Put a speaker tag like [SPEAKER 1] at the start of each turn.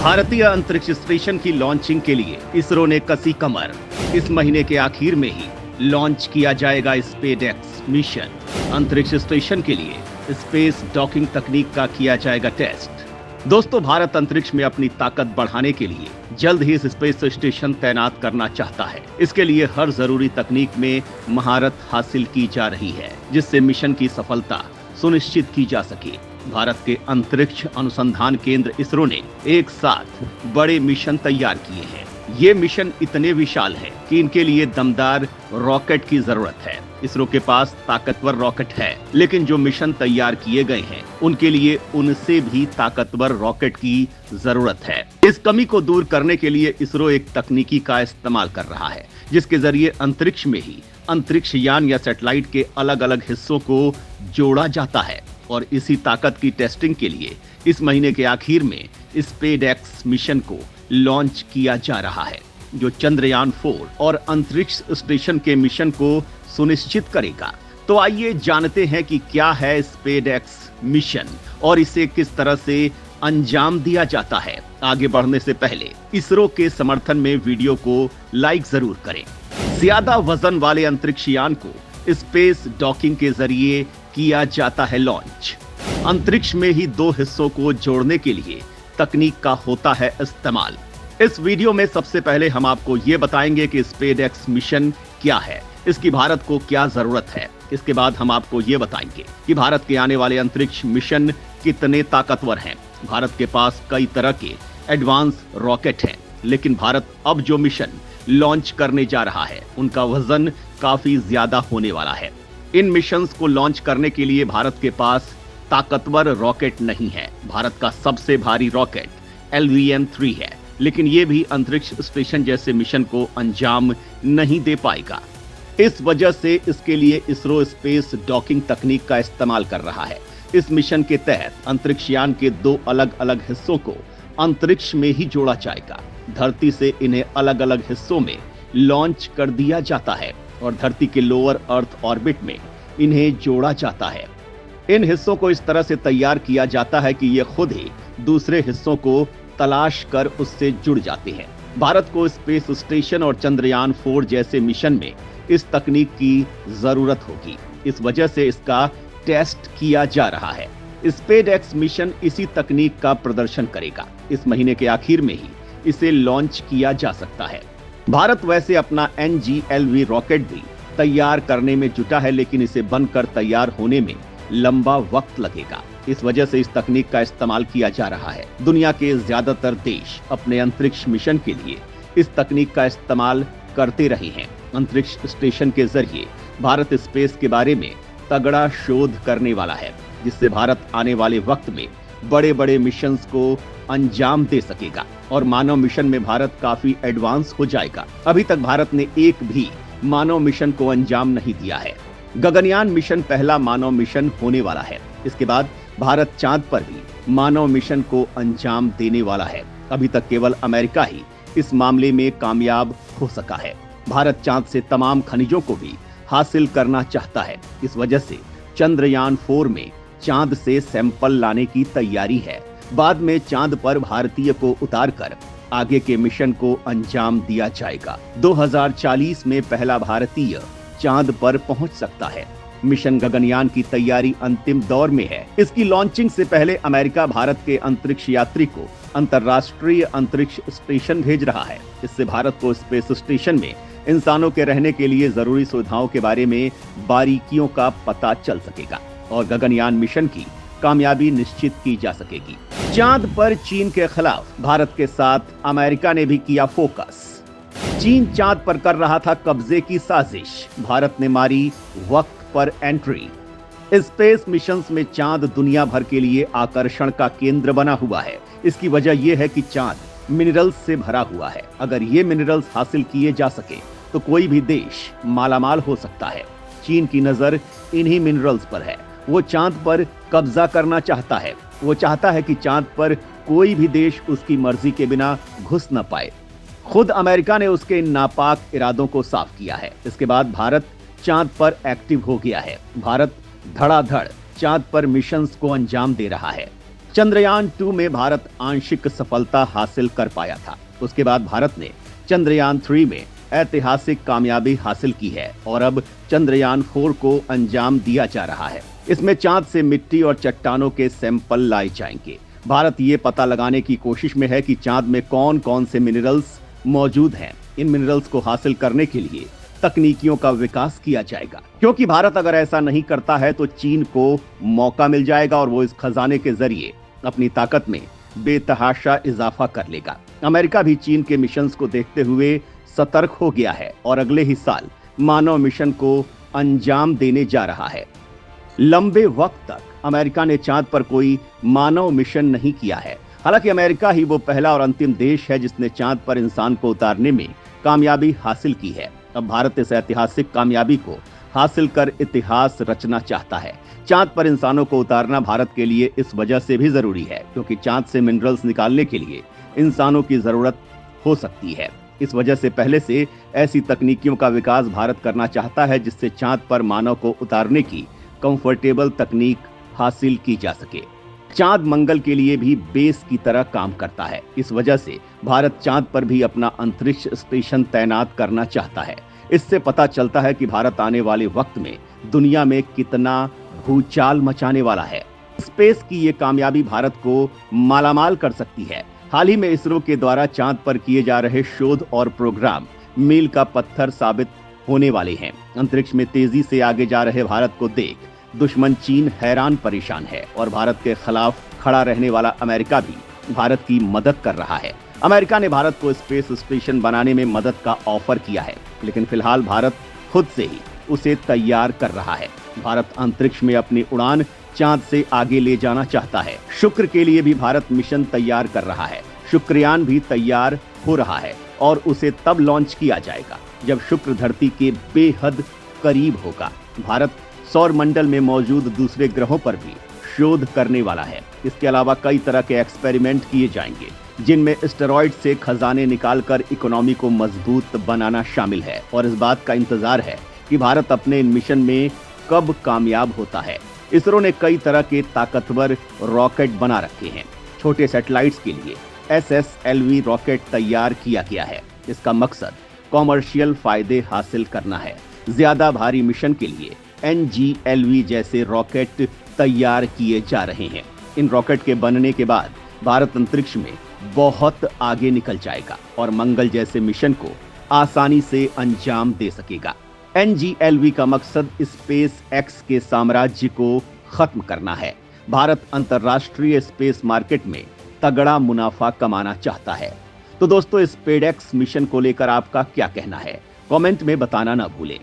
[SPEAKER 1] भारतीय अंतरिक्ष स्टेशन की लॉन्चिंग के लिए इसरो ने कसी कमर। इस महीने के आखिर में ही लॉन्च किया जाएगा स्पेसएक्स मिशन। अंतरिक्ष स्टेशन के लिए स्पेस डॉकिंग तकनीक का किया जाएगा टेस्ट। दोस्तों, भारत अंतरिक्ष में अपनी ताकत बढ़ाने के लिए जल्द ही इस स्पेस स्टेशन तैनात करना चाहता है। इसके लिए हर जरूरी तकनीक में महारत हासिल की जा रही है, जिससे मिशन की सफलता सुनिश्चित की जा सके। भारत के अंतरिक्ष अनुसंधान केंद्र इसरो ने एक साथ बड़े मिशन तैयार किए हैं। ये मिशन इतने विशाल हैं कि इनके लिए दमदार रॉकेट की जरूरत है। इसरो के पास ताकतवर रॉकेट है, लेकिन जो मिशन तैयार किए गए हैं उनके लिए उनसे भी ताकतवर रॉकेट की जरूरत है। इस कमी को दूर करने के लिए इसरो एक तकनीकी का इस्तेमाल कर रहा है, जिसके जरिए अंतरिक्ष में ही अंतरिक्ष यान या सैटेलाइट के अलग अलग हिस्सों को जोड़ा जाता है। और इसी ताकत की टेस्टिंग के लिए इस महीने के आखिर में स्पेसएक्स मिशन को लॉन्च किया जा रहा है, जो चंद्रयान 4 और अंतरिक्ष स्टेशन के मिशन को सुनिश्चित करेगा। तो आइए जानते हैं कि क्या है स्पेसएक्स मिशन और इसे किस तरह से अंजाम दिया जाता है। आगे बढ़ने से पहले इसरो के समर्थन में वीडियो को लाइक जरूर करें। ज्यादा वजन वाले अंतरिक्ष यान को स्पेस डॉकिंग के जरिए किया जाता है लॉन्च। अंतरिक्ष में ही दो हिस्सों को जोड़ने के लिए तकनीक का होता है इस्तेमाल। इस वीडियो में सबसे पहले हम आपको ये बताएंगे कि स्पेसएक्स मिशन क्या है, इसकी भारत को क्या जरूरत है। इसके बाद हम आपको ये बताएंगे कि भारत के आने वाले अंतरिक्ष मिशन कितने ताकतवर हैं। भारत के पास कई तरह के एडवांस रॉकेट हैं, लेकिन भारत अब जो मिशन लॉन्च करने जा रहा है उनका वजन काफी ज्यादा होने वाला है। इन मिशंस को लॉन्च करने के लिए भारत के पास ताकतवर रॉकेट नहीं है। भारत का सबसे भारी रॉकेट LVM-3 है, लेकिन ये भी अंतरिक्ष स्टेशन जैसे मिशन को अंजाम नहीं दे पाएगा। इस वजह से इसके लिए इसरो स्पेस डॉकिंग तकनीक का इस्तेमाल कर रहा है। इस मिशन के तहत अंतरिक्ष यान के दो अलग अलग हिस्सों को अंतरिक्ष में ही जोड़ा जाएगा। धरती से इन्हें अलग अलग हिस्सों में लॉन्च कर दिया जाता है और धरती के लोअर अर्थ ऑर्बिट में इन्हें जोड़ा जाता है। इन हिस्सों को इस तरह से तैयार किया जाता है कि ये खुद ही दूसरे हिस्सों को तलाश कर उससे जुड़ जाते हैं। भारत को स्पेस स्टेशन और चंद्रयान 4 जैसे मिशन में इस तकनीक की जरूरत होगी। इस वजह से इसका टेस्ट किया जा रहा है। स्पेसएक्स मिशन इसी तकनीक का प्रदर्शन करेगा। इस महीने के आखिर में ही इसे लॉन्च किया जा सकता है। भारत वैसे अपना NGLV रॉकेट भी तैयार करने में जुटा है, लेकिन इसे बनकर तैयार होने में लंबा वक्त लगेगा। इस वजह से इस तकनीक का इस्तेमाल किया जा रहा है। दुनिया के ज्यादातर देश अपने अंतरिक्ष मिशन के लिए इस तकनीक का इस्तेमाल करते रहे हैं। अंतरिक्ष स्टेशन के जरिए भारत स्पेस के बारे में तगड़ा शोध करने वाला है, जिससे भारत आने वाले वक्त में बड़े बड़े मिशंस को अंजाम दे सकेगा और मानव मिशन में भारत काफी एडवांस हो जाएगा। अभी तक भारत ने एक भी मानव मिशन को अंजाम नहीं दिया है। गगनयान मिशन पहला मानव मिशन होने वाला है। इसके बाद भारत चांद पर भी मानव मिशन को अंजाम देने वाला है। अभी तक केवल अमेरिका ही इस मामले में कामयाब हो सका है। भारत चांद से तमाम खनिजों को भी हासिल करना चाहता है। इस वजह से चंद्रयान 4 में चांद से सैंपल लाने की तैयारी है। बाद में चांद पर भारतीय को उतारकर आगे के मिशन को अंजाम दिया जाएगा। 2040 में पहला भारतीय चांद पर पहुंच सकता है। मिशन गगनयान की तैयारी अंतिम दौर में है। इसकी लॉन्चिंग से पहले अमेरिका भारत के अंतरिक्ष यात्री को अंतर्राष्ट्रीय अंतरिक्ष स्टेशन भेज रहा है। इससे भारत को स्पेस स्टेशन में इंसानों के रहने के लिए जरूरी सुविधाओं के बारे में बारीकियों का पता चल सकेगा और गगनयान मिशन की कामयाबी निश्चित की जा सकेगी। चांद पर चीन के खिलाफ भारत के साथ अमेरिका ने भी किया फोकस। चीन चांद पर कर रहा था कब्जे की साजिश। भारत ने मारी वक्त पर एंट्री। स्पेस मिशंस में चांद दुनिया भर के लिए आकर्षण का केंद्र बना हुआ है। इसकी वजह यह है कि चांद मिनरल्स से भरा हुआ है। अगर ये मिनरल्स हासिल किए जा सके तो कोई भी देश मालामाल हो सकता है। चीन की नजर इन्हीं मिनरल्स पर है। वो चांद पर कब्जा करना चाहता है। वो चाहता है कि चांद पर कोई भी देश उसकी मर्जी के बिना घुस न पाए। खुद अमेरिका ने उसके इन नापाक इरादों को साफ किया है। इसके बाद भारत चांद पर एक्टिव हो गया है। भारत धड़ाधड़ चांद पर मिशंस को अंजाम दे रहा है। चंद्रयान 2 में भारत आंशिक सफलता हासिल कर पाया था। उसके बाद भारत ने चंद्रयान 3 में ऐतिहासिक कामयाबी हासिल की है और अब चंद्रयान 4 को अंजाम दिया जा रहा है। इसमें चांद से मिट्टी और चट्टानों के सैंपल लाए जाएंगे। भारत ये पता लगाने की कोशिश में है कि चांद में कौन कौन से मिनरल्स मौजूद हैं। इन मिनरल्स को हासिल करने के लिए तकनीकियों का विकास किया जाएगा, क्योंकि भारत अगर ऐसा नहीं करता है तो चीन को मौका मिल जाएगा और वो इस खजाने के जरिए अपनी ताकत में बेतहाशा इजाफा कर लेगा। अमेरिका भी चीन के मिशंस को देखते हुए सतर्क हो गया है और अगले ही साल मानव मिशन को अंजाम देने जा रहा है। लंबे वक्त तक अमेरिका ने चांद पर कोई मानव मिशन नहीं किया है। हालांकि अमेरिका ही वो पहला और अंतिम देश है जिसने चांद पर इंसान को उतारने में कामयाबी हासिल की है। अब भारत इस ऐतिहासिक कामयाबी को हासिल कर इतिहास रचना चाहता है। चांद पर इंसानों को उतारना भारत के लिए इस वजह से भी जरूरी है क्योंकि चांद से मिनरल्स निकालने के लिए इंसानों की जरूरत हो सकती है। इस वजह से पहले से ऐसी तकनीकियों का विकास भारत करना चाहता है जिससे चांद पर मानव को उतारने की कंफर्टेबल तकनीक हासिल की जा सके। चांद मंगल के लिए भी बेस की तरह काम करता है। इस वजह से भारत चांद पर भी अपना अंतरिक्ष स्टेशन तैनात करना चाहता है। इससे पता चलता है कि भारत आने वाले वक्त में दुनिया में कितना भूचाल मचाने वाला है। स्पेस की ये कामयाबी भारत को मालामाल कर सकती है। हाल ही में इसरो के द्वारा चांद पर किए जा रहे शोध और प्रोग्राम मील का पत्थर साबित होने वाले हैं। अंतरिक्ष में तेजी से आगे जा रहे भारत को देख दुश्मन चीन हैरान परेशान है और भारत के खिलाफ खड़ा रहने वाला अमेरिका भी भारत की मदद कर रहा है। अमेरिका ने भारत को स्पेस स्टेशन बनाने में मदद का ऑफर किया है, लेकिन फिलहाल भारत खुद से ही उसे तैयार कर रहा है। भारत अंतरिक्ष में अपनी उड़ान चांद से आगे ले जाना चाहता है। शुक्र के लिए भी भारत मिशन तैयार कर रहा है। शुक्रयान भी तैयार हो रहा है और उसे तब लॉन्च किया जाएगा जब शुक्र धरती के बेहद करीब होगा। भारत सौर मंडल में मौजूद दूसरे ग्रहों पर भी शोध करने वाला है। इसके अलावा कई तरह के एक्सपेरिमेंट किए जाएंगे जिनमें एस्टेरॉइड से खजाने निकालकर इकोनॉमी को मजबूत बनाना शामिल है और इस बात का इंतजार है कि भारत अपने इन मिशन में कब कामयाब होता है। इसरो ने कई तरह के ताकतवर रॉकेट बना रखे हैं। छोटे सैटेलाइट्स के लिए SSLV रॉकेट तैयार किया गया है। इसका मकसद कॉमर्शियल फायदे हासिल करना है। ज्यादा भारी मिशन के लिए NGLV जैसे रॉकेट तैयार किए जा रहे हैं। इन रॉकेट के बनने के बाद भारत अंतरिक्ष में बहुत आगे निकल जाएगा और मंगल जैसे मिशन को आसानी से अंजाम दे सकेगा। NGLV का मकसद स्पेस एक्स के साम्राज्य को खत्म करना है। भारत अंतर्राष्ट्रीय स्पेस मार्केट में तगड़ा मुनाफा कमाना चाहता है। तो दोस्तों, स्पेसएक्स मिशन को लेकर आपका क्या कहना है? कमेंट में बताना ना भूलें।